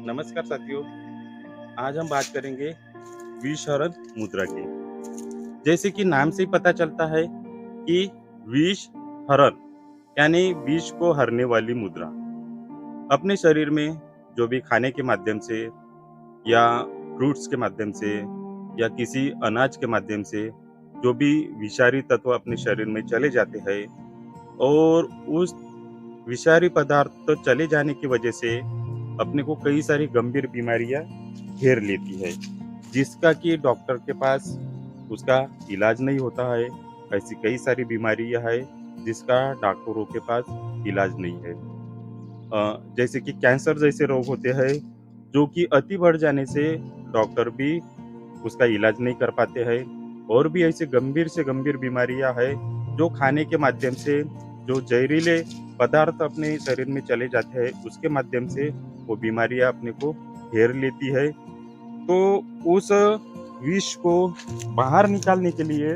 नमस्कार साथियों। आज हम बात करेंगे विषहरण मुद्रा की। जैसे कि नाम से ही पता चलता है कि विष हरण यानी विष को हरने वाली मुद्रा। अपने शरीर में जो भी खाने के माध्यम से या फ्रूट्स के माध्यम से या किसी अनाज के माध्यम से जो भी विषारी तत्व अपने शरीर में चले जाते हैं और उस विषारी पदार्थ चले जाने की वजह से अपने को कई सारी गंभीर बीमारियां घेर लेती है, जिसका कि डॉक्टर के पास उसका इलाज नहीं होता है। ऐसी कई सारी बीमारियां है जिसका डॉक्टरों के पास इलाज नहीं है। जैसे कि कैंसर जैसे रोग होते हैं जो कि अति बढ़ जाने से डॉक्टर भी उसका इलाज नहीं कर पाते हैं। और भी ऐसे गंभीर से गंभीर बीमारियां है जो खाने के माध्यम से जो जहरीले पदार्थ अपने शरीर में चले जाते हैं उसके माध्यम से वो बीमारियां अपने को घेर लेती है। तो उस विष को बाहर निकालने के लिए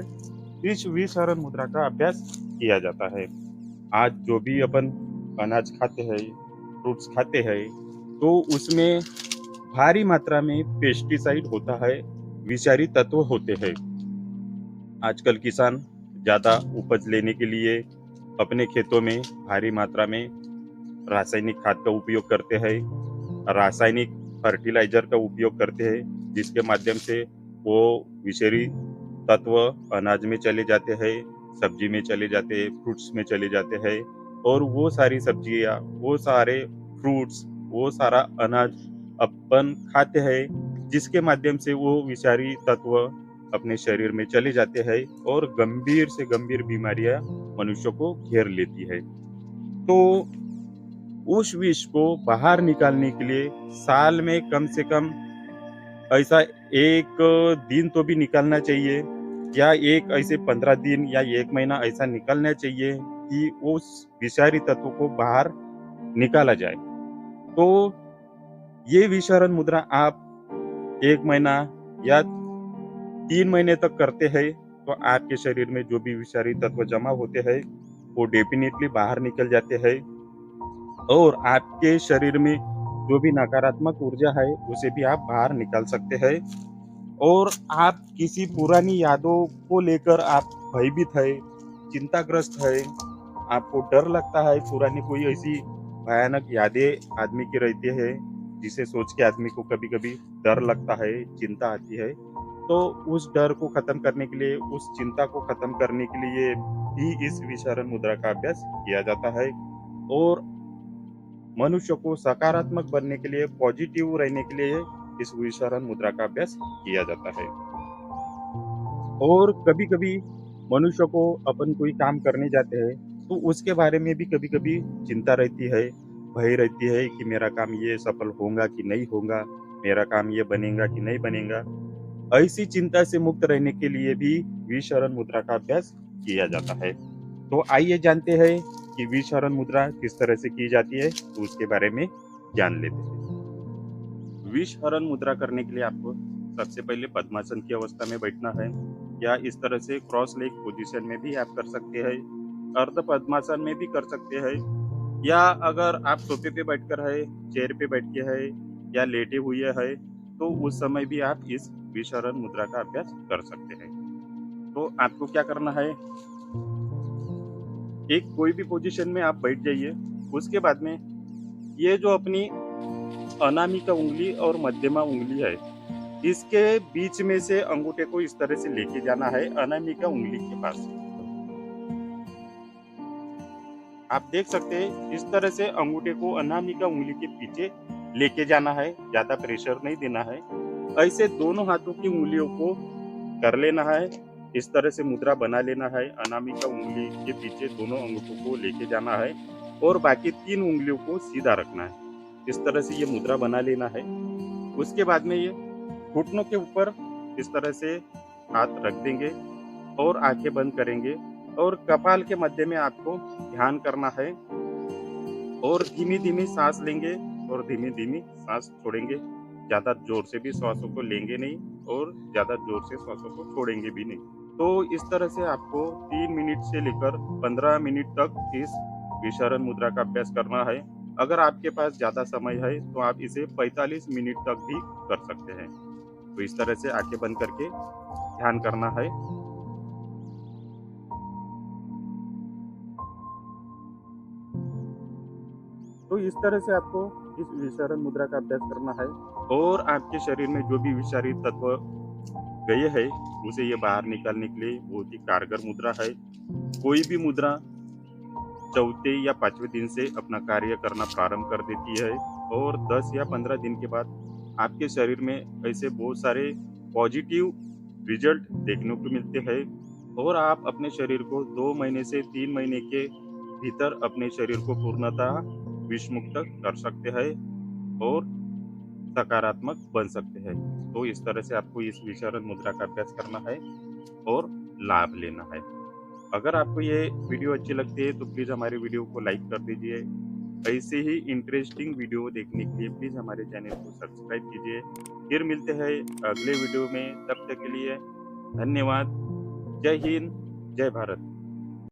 इस विषहरण मुद्रा का अभ्यास किया जाता है। आज जो भी अपन अनाज खाते हैं, फ्रूट्स खाते हैं, तो उसमें भारी मात्रा में पेस्टिसाइड होता है, विषारी तत्व होते हैं। आजकल किसान ज़्यादा उपज लेने के लिए अपने खेतों में भारी मात्रा में रासायनिक खाद का उपयोग करते हैं, रासायनिक फर्टिलाइजर का उपयोग करते हैं, जिसके माध्यम से वो विषैली तत्व अनाज में चले जाते हैं, सब्जी में चले जाते हैं, फ्रूट्स में चले जाते हैं। और वो सारी सब्जियाँ, वो सारे फ्रूट्स, वो सारा अनाज अपन खाते हैं, जिसके माध्यम से वो विषारी तत्व अपने शरीर में चले जाते हैं और गंभीर से गंभीर बीमारियां मनुष्य को घेर लेती है। तो उस विष को बाहर निकालने के लिए साल में कम से कम ऐसा 1 दिन तो भी निकालना चाहिए, या एक ऐसे 15 दिन या 1 महीना ऐसा निकलना चाहिए कि उस विषारी तत्व को बाहर निकाला जाए। तो ये विषहरण मुद्रा आप 1 महीना या 3 महीने तक करते हैं तो आपके शरीर में जो भी विषारी तत्व जमा होते हैं वो डेफिनेटली बाहर निकल जाते हैं। और आपके शरीर में जो भी नकारात्मक ऊर्जा है उसे भी आप बाहर निकाल सकते हैं। और आप किसी पुरानी यादों को लेकर आप भयभीत है, चिंताग्रस्त है, आपको डर लगता है, पुरानी कोई ऐसी भयानक यादें आदमी की रहती है जिसे सोच के आदमी को कभी कभी डर लगता है, चिंता आती है। तो उस डर को खत्म करने के लिए, उस चिंता को खत्म करने के लिए भी इस विषहरण मुद्रा का अभ्यास किया जाता है। और मनुष्य को सकारात्मक बनने के लिए, पॉजिटिव रहने के लिए इस विषहरण मुद्रा का अभ्यास किया जाता है। और कभी कभी मनुष्य को अपन कोई काम करने जाते हैं तो उसके बारे में भी कभी कभी चिंता रहती है, भय रहती है कि मेरा काम ये सफल होगा कि नहीं होगा, मेरा काम ये बनेगा कि नहीं बनेगा। ऐसी चिंता से मुक्त रहने के लिए भी विषहरण मुद्रा का अभ्यास किया जाता है। तो आइए जानते हैं कि विषहरण मुद्रा किस तरह से की जाती है, तो उसके बारे में जान लेते हैं। विषहरण मुद्रा करने के लिए आपको सबसे पहले पद्मासन की अवस्था में बैठना है, या इस तरह से क्रॉस लेग पोजीशन में भी आप कर सकते हैं, अर्ध पद्मासन में भी कर सकते हैं, या अगर आप सोफे पे बैठकर है, चेयर पे बैठ के है, या लेटे हुए है, तो उस समय भी आप इस विषहरण मुद्रा का अभ्यास कर सकते हैं। तो आपको क्या करना है, एक कोई भी पोजीशन में आप बैठ जाइए। उसके बाद में ये जो अपनी अनामिका उंगली और मध्यमा उंगली है, इसके बीच में से अंगूठे को इस तरह से लेके जाना है अनामिका उंगली के पास। आप देख सकते हैं इस तरह से अंगूठे को अनामिका उंगली के पीछे लेके जाना है, ज्यादा प्रेशर नहीं देना है। ऐसे दोनों हाथों की उंगलियों को कर लेना है, इस तरह से मुद्रा बना लेना है। अनामिका उंगली के पीछे दोनों अंगूठों को लेके जाना है और बाकी 3 उंगलियों को सीधा रखना है। इस तरह से ये मुद्रा बना लेना है। उसके बाद में ये घुटनों के ऊपर इस तरह से हाथ रख देंगे और आंखें बंद करेंगे, और कपाल के मध्य में आपको ध्यान करना है और धीमी धीमी सांस लेंगे और धीमी धीमी सांस छोड़ेंगे। ज्यादा जोर से भी श्वासों को लेंगे नहीं और ज्यादा जोर से श्वासों को छोड़ेंगे भी नहीं। तो इस तरह से आपको 3 मिनट से लेकर 15 मिनट तक इस विषहरण मुद्रा का अभ्यास करना है। अगर आपके पास ज़्यादा समय है तो आप इसे 45 मिनट तक भी कर सकते हैं। तो इस तरह से आंखें बंद करके ध्यान करना है। तो इस तरह से आपको इस विषारण मुद्रा का अभ्यास करना है और आपके शरीर में जो भी विषारी तत्व गए हैं उसे ये बाहर निकालने के लिए बहुत ही कारगर मुद्रा है। कोई भी मुद्रा चौथे या पांचवें दिन से अपना कार्य करना प्रारंभ कर देती है और 10 या 15 दिन के बाद आपके शरीर में ऐसे बहुत सारे पॉजिटिव रिजल्ट देखने को मिलते हैं और आप अपने शरीर को 2 महीने से 3 महीने के भीतर अपने शरीर को पूर्णतः विषमुक्त कर सकते हैं और सकारात्मक बन सकते हैं। तो इस तरह से आपको इस विचारण मुद्रा का अभ्यास करना है और लाभ लेना है। अगर आपको ये वीडियो अच्छी लगती है तो प्लीज़ हमारे वीडियो को लाइक कर दीजिए। ऐसे ही इंटरेस्टिंग वीडियो देखने के लिए प्लीज़ हमारे चैनल को सब्सक्राइब कीजिए। फिर मिलते हैं अगले वीडियो में, तब तक के लिए धन्यवाद। जय हिंद, जय भारत।